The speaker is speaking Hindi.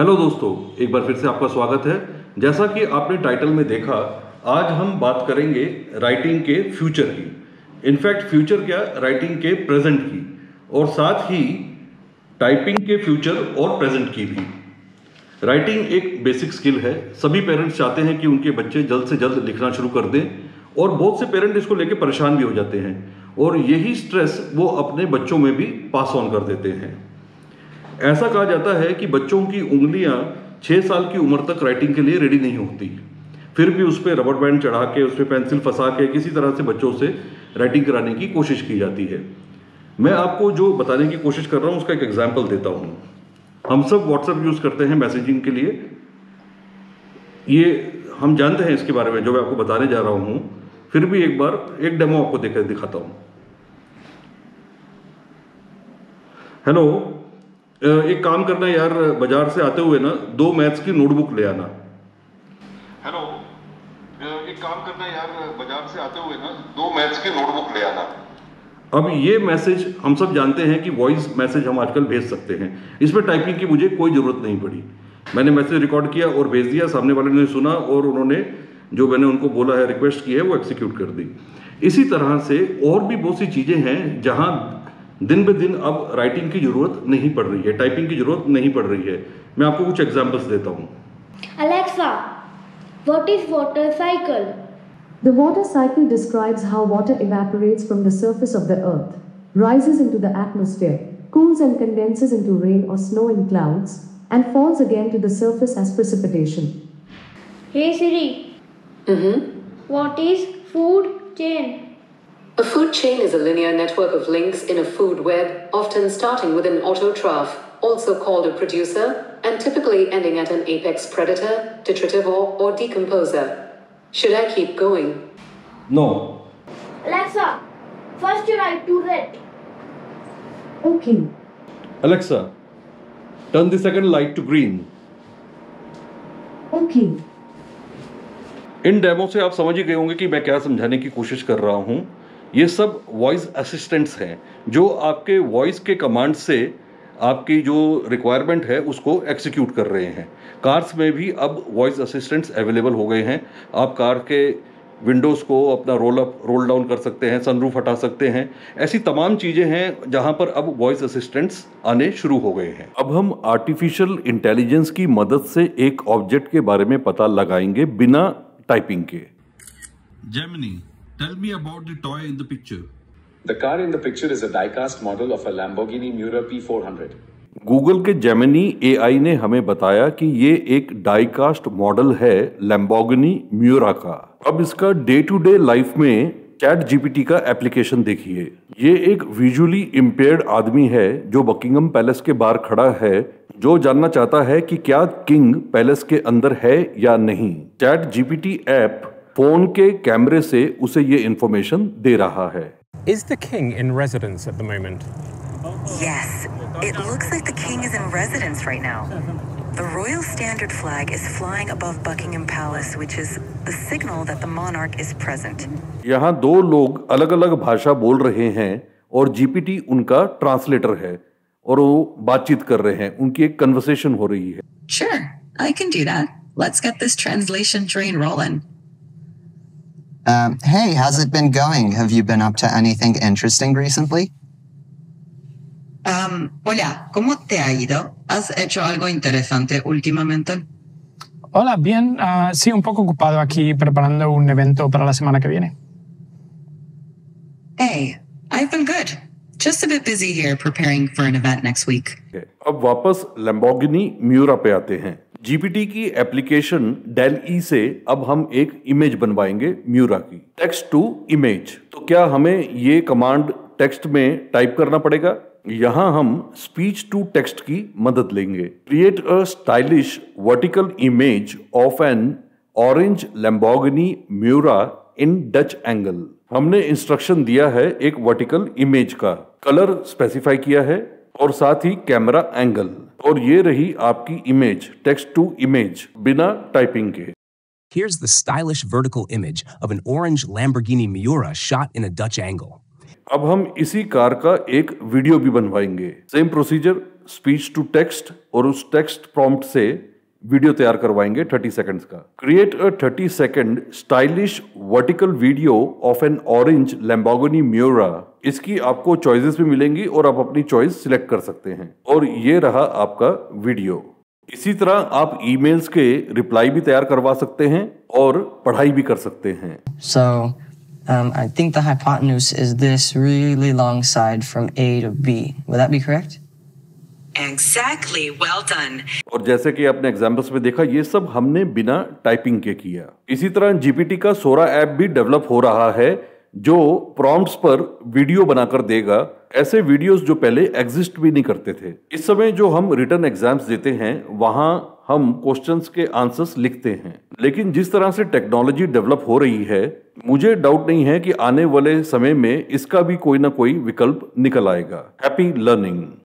हेलो दोस्तों, एक बार फिर से आपका स्वागत है। जैसा कि आपने टाइटल में देखा, आज हम बात करेंगे राइटिंग के फ्यूचर की। इनफैक्ट फ्यूचर क्या, राइटिंग के प्रेजेंट की, और साथ ही टाइपिंग के फ्यूचर और प्रेजेंट की भी। राइटिंग एक बेसिक स्किल है। सभी पेरेंट्स चाहते हैं कि उनके बच्चे जल्द से जल्द लिखना शुरू कर दें, और बहुत से पेरेंट इसको लेकर परेशान भी हो जाते हैं, और यही स्ट्रेस वो अपने बच्चों में भी पास ऑन कर देते हैं। ऐसा कहा जाता है कि बच्चों की उंगलियां 6 साल की उम्र तक राइटिंग के लिए रेडी नहीं होती, फिर भी उस पर रबर बैंड चढ़ा के, उस पर पेंसिल फंसा के किसी तरह से बच्चों से राइटिंग कराने की कोशिश की जाती है। मैं आपको जो बताने की कोशिश कर रहा हूँ उसका एक एग्जाम्पल देता हूँ। हम सब व्हाट्सएप यूज़ करते हैं मैसेजिंग के लिए, ये हम जानते हैं इसके बारे में जो मैं आपको बताने जा रहा हूँ। फिर भी एक बार एक डेमो आपको देकर दिखाता हूँ। हेलो, एक काम करना यार, बाजार से आते हुए ना 2 मैथ्स की नोटबुक ले आना। हेलो, एक काम करना यार, बाजार से आते हुए ना 2 मैथ्स की नोटबुक ले आना। अब ये मैसेज हम सब जानते हैं कि वॉइस मैसेज हम आजकल भेज सकते हैं, इसमें टाइपिंग की मुझे कोई ज़रूरत नहीं पड़ी। मैंने मैसेज रिकॉर्ड किया और भेज दिया, सामने वाले ने सुना और उन्होंने जो मैंने उनको बोला है, रिक्वेस्ट की है, वो एग्जीक्यूट कर दी। इसी तरह से और भी बहुत सी चीज़ें हैं जहाँ दिन ब दिन अब राइटिंग की ज़रूरत नहीं पड़ रही है, टाइपिंग की ज़रूरत नहीं पड़ रही है। मैं आपको कुछ एग्जाम्पल्स देता हूँ। Alexa, what is water cycle? The water cycle describes how water evaporates from the surface of the earth, rises into the atmosphere, cools and condenses into rain or snow in clouds, and falls again to the surface as precipitation. Hey Siri, what is food chain? A food chain is a linear network of links in a food web, often starting with an autotroph, also called a producer, and typically ending at an apex predator, detritivore, or decomposer. Should I keep going? No. Alexa, first you write to red. Okay. Alexa, turn the second light to green. Okay. In demo से आप समझ ही गए होंगे कि मैं क्या समझाने की कोशिश कर रहा हूँ। ये सब वॉइस असिस्टेंट्स हैं जो आपके वॉइस के कमांड से आपकी जो रिक्वायरमेंट है उसको एग्जीक्यूट कर रहे हैं। कार्स में भी अब वॉइस असिस्टेंट्स अवेलेबल हो गए हैं। आप कार के विंडोज़ को अपना रोल अप रोल डाउन कर सकते हैं, सनरूफ हटा सकते हैं। ऐसी तमाम चीज़ें हैं जहां पर अब वॉइस असिस्टेंट्स आने शुरू हो गए हैं। अब हम आर्टिफिशियल इंटेलिजेंस की मदद से एक ऑब्जेक्ट के बारे में पता लगाएंगे बिना टाइपिंग के। Gemini, tell me about the toy in the picture. The car in the picture is a die-cast model of a Lamborghini Miura P400. Google के जेमिनी एआई ने हमें बताया कि ये एक डाईकास्ट मॉडल है लैम्बोर्गिनी म्यूरा का। अब इसका डे टू डे लाइफ में चैट जीपीटी का एप्लीकेशन देखिए। ये एक विजुअली इम्पेयर्ड आदमी है जो बकिंगम पैलेस के बाहर खड़ा है, जो जानना चाहता है कि क्या किंग पैलेस के अंदर है या नहीं। चैट जीपीटी ऐप फोन के कैमरे से उसे ये इंफॉर्मेशन दे रहा है। Is the king in residence at the moment? Yes, it looks like the king is in residence right now. The royal standard flag is flying above Buckingham Palace, which is the signal that the monarch is present. यहाँ 2 लोग अलग अलग भाषा बोल रहे हैं और जीपीटी उनका ट्रांसलेटर है और वो बातचीत कर रहे हैं, उनकी एक कन्वर्सेशन हो रही है। Sure, I can do that. Let's get this translation train rolling. Hey, how's it been going? Have you been up to anything interesting recently? Hola, ¿cómo te ha ido? ¿Has hecho algo interesante últimamente? Hola, bien. Sí, un poco ocupado aquí preparando un evento para la semana que viene. Hey, I've been good. Just a bit busy here preparing for an event next week. अब वापस लैम्बोर्गिनी म्यूरा पे आते हैं। जीपीटी की एप्लीकेशन डेल-ई से अब हम एक इमेज बनवाएंगे म्यूरा की, टेक्स्ट टू इमेज। तो क्या हमें ये कमांड टेक्स्ट में टाइप करना पड़ेगा? यहाँ हम स्पीच टू टेक्स्ट की मदद लेंगे। Create a stylish vertical image of an orange Lamborghini Miura in Dutch angle. हमने इंस्ट्रक्शन दिया है एक वर्टिकल इमेज का, कलर स्पेसिफाई किया है और साथ ही कैमरा एंगल, और ये रही आपकी इमेज, टेक्स्ट टू इमेज, बिना टाइपिंग के। Here's the stylish vertical image of an orange Lamborghini Miura shot in a Dutch angle. अब हम इसी कार का एक वीडियो भी बनवाएंगे। Same procedure, speech to text और उस टेक्स्ट प्रॉम्प्ट से वीडियो तैयार करवाएंगे 30 सेकंड्स का। Create a 30 second stylish vertical video of an orange Lamborghini Miura. इसकी आपको चॉइसेस भी मिलेंगी और आप अपनी चॉइस सिलेक्ट कर सकते हैं। और ये रहा आपका वीडियो। इसी तरह आप ईमेल्स के रिप्लाई भी तैयार करवा सकते हैं और पढ़ाई भी कर सकते हैं। So, I think the hypotenuse is this really long side from A to B. Would that be correct? Exactly. Well done. और जैसे कि आपने एग्जाम्पल्स में देखा, ये सब हमने बिना टाइपिंग के किया। इसी तरह जीपीटी का सोरा ऐप भी डेवलप हो रहा है जो प्रॉम्प्ट्स पर वीडियो बनाकर देगा, ऐसे वीडियोस जो पहले एग्जिस्ट भी नहीं करते थे। इस समय जो हम रिटन एग्जाम्स देते हैं वहां हम क्वेश्चंस के आंसर्स लिखते हैं, लेकिन जिस तरह से टेक्नोलॉजी डेवलप हो रही है, मुझे डाउट नहीं है कि आने वाले समय में इसका भी कोई ना कोई विकल्प निकल आएगा। Happy learning.